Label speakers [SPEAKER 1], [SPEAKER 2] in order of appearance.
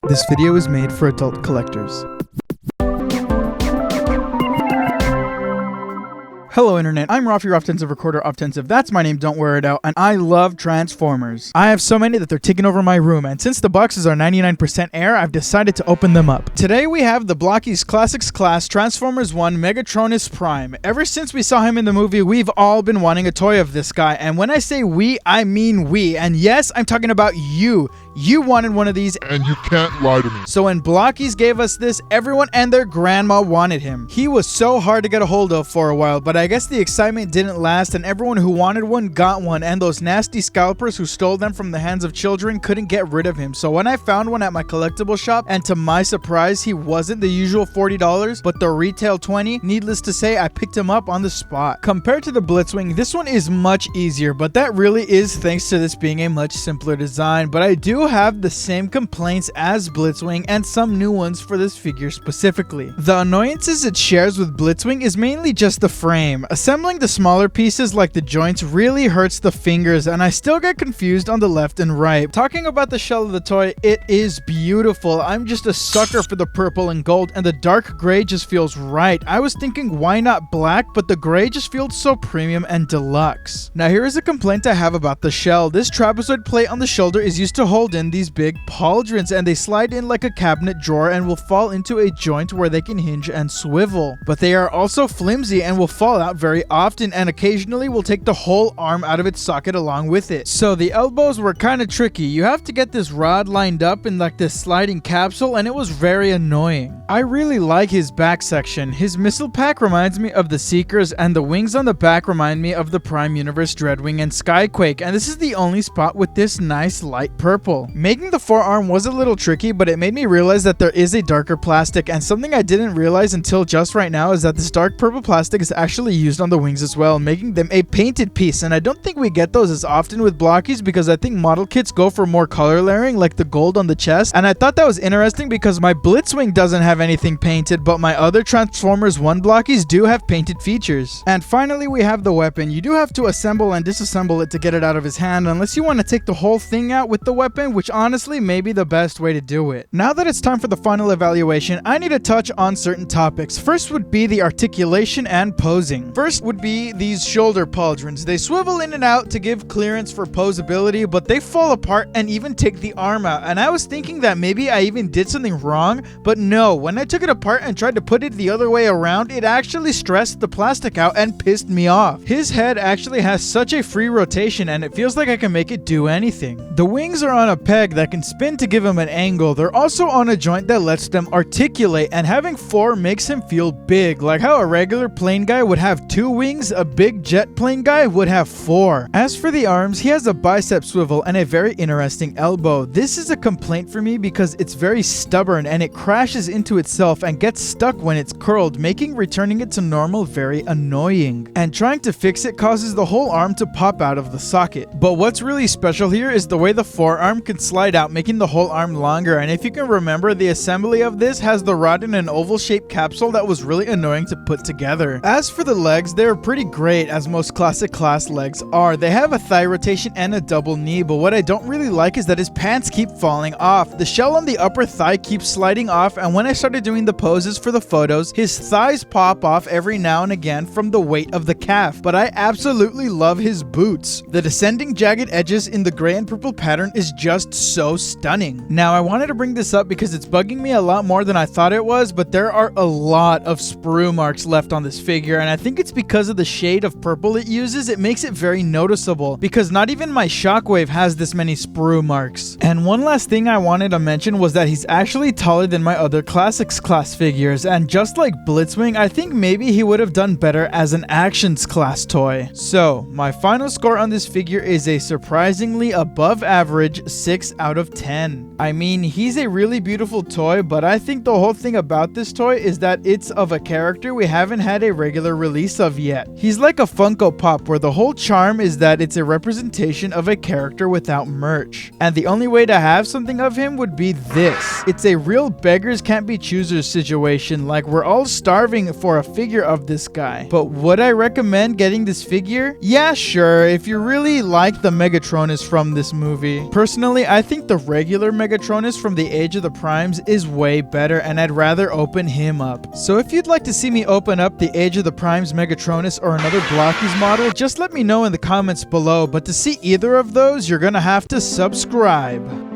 [SPEAKER 1] This video is made for adult collectors. Hello internet, I'm Roffy Offensive Recorder Offensive, that's my name, don't wear it out, and I love Transformers. I have so many that they're taking over my room, and since the boxes are 99% air, I've decided to open them up. Today we have the Blokee's Classics Class Transformers 1 Megatronus Prime. Ever since we saw him in the movie, we've all been wanting a toy of this guy, and when I say we, I mean we, and yes, I'm talking about you. You wanted one of these,
[SPEAKER 2] and you can't lie to me.
[SPEAKER 1] So when Blokee's gave us this, everyone and their grandma wanted him. He was so hard to get a hold of for a while, but I guess the excitement didn't last and everyone who wanted one got one, and those nasty scalpers who stole them from the hands of children couldn't get rid of him. So when I found one at my collectible shop, and to my surprise, he wasn't the usual $40, but the retail $20, needless to say, I picked him up on the spot. Compared to the Blitzwing, this one is much easier, but that really is thanks to this being a much simpler design, but I do have the same complaints as Blitzwing and some new ones for this figure specifically. The annoyances it shares with Blitzwing is mainly just the frame. Assembling the smaller pieces like the joints really hurts the fingers, and I still get confused on the left and right. Talking about the shell of the toy, it is beautiful. I'm just a sucker for the purple and gold, and the dark gray just feels right. I was thinking why not black, but the gray just feels so premium and deluxe. Now here is a complaint I have about the shell. This trapezoid plate on the shoulder is used to hold in these big pauldrons, and they slide in like a cabinet drawer and will fall into a joint where they can hinge and swivel. But they are also flimsy and will fall out very often, and occasionally will take the whole arm out of its socket along with it. So the elbows were kind of tricky. You have to get this rod lined up in like this sliding capsule, and it was very annoying. I really like his back section. His missile pack reminds me of the Seekers, and the wings on the back remind me of the Prime Universe Dreadwing and Skyquake, and this is the only spot with this nice light purple. Making the forearm was a little tricky, but it made me realize that there is a darker plastic, and something I didn't realize until just right now is that this dark purple plastic is actually used on the wings as well, making them a painted piece, and I don't think we get those as often with Blokees because I think model kits go for more color layering like the gold on the chest, and I thought that was interesting because my Blitzwing doesn't have anything painted, but my other Transformers 1 Blokees do have painted features. And finally we have the weapon. You do have to assemble and disassemble it to get it out of his hand unless you want to take the whole thing out with the weapon, which honestly may be the best way to do it. Now that it's time for the final evaluation, I need to touch on certain topics. First would be the articulation and posing. First would be these shoulder pauldrons. They swivel in and out to give clearance for posability, but they fall apart and even take the arm out. And I was thinking that maybe I even did something wrong, but no, when I took it apart and tried to put it the other way around, it actually stressed the plastic out and pissed me off. His head actually has such a free rotation and it feels like I can make it do anything. The wings are on a peg that can spin to give him an angle. They're also on a joint that lets them articulate, and having 4 makes him feel big. Like how a regular plane guy would have 2 wings, a big jet plane guy would have 4. As for the arms, he has a bicep swivel and a very interesting elbow. This is a complaint for me because it's very stubborn and it crashes into itself and gets stuck when it's curled, making returning it to normal very annoying. And trying to fix it causes the whole arm to pop out of the socket. But what's really special here is the way the forearm can slide out, making the whole arm longer. And if you can remember, the assembly of this has the rod in an oval shaped capsule that was really annoying to put together. As for the legs, they're pretty great as most classic class legs are. They have a thigh rotation and a double knee, but what I don't really like is that his pants keep falling off. The shell on the upper thigh keeps sliding off, and when I started doing the poses for the photos, his thighs pop off every now and again from the weight of the calf. But I absolutely love his boots. The descending jagged edges in the gray and purple pattern is just so stunning. Now I wanted to bring this up because it's bugging me a lot more than I thought it was, but there are a lot of sprue marks left on this figure, and I think it's because of the shade of purple it uses. It makes it very noticeable because not even my Shockwave has this many sprue marks. And one last thing I wanted to mention was that he's actually taller than my other Classics class figures, and just like Blitzwing, I think maybe he would have done better as an Actions class toy. So my final score on this figure is a surprisingly above average 6 out of 10. I mean, he's a really beautiful toy, but I think the whole thing about this toy is that it's of a character we haven't had a regular release of yet. He's like a Funko Pop where the whole charm is that it's a representation of a character without merch. And the only way to have something of him would be this. It's a real beggars can't be choosers situation, like we're all starving for a figure of this guy. But would I recommend getting this figure? Yeah, sure, if you really like the Megatronus from this movie. Personally, Personally, I think the regular Megatronus from the Age of the Primes is way better, and I'd rather open him up. So if you'd like to see me open up the Age of the Primes Megatronus or another Blokee's model, just let me know in the comments below, but to see either of those, you're gonna have to subscribe.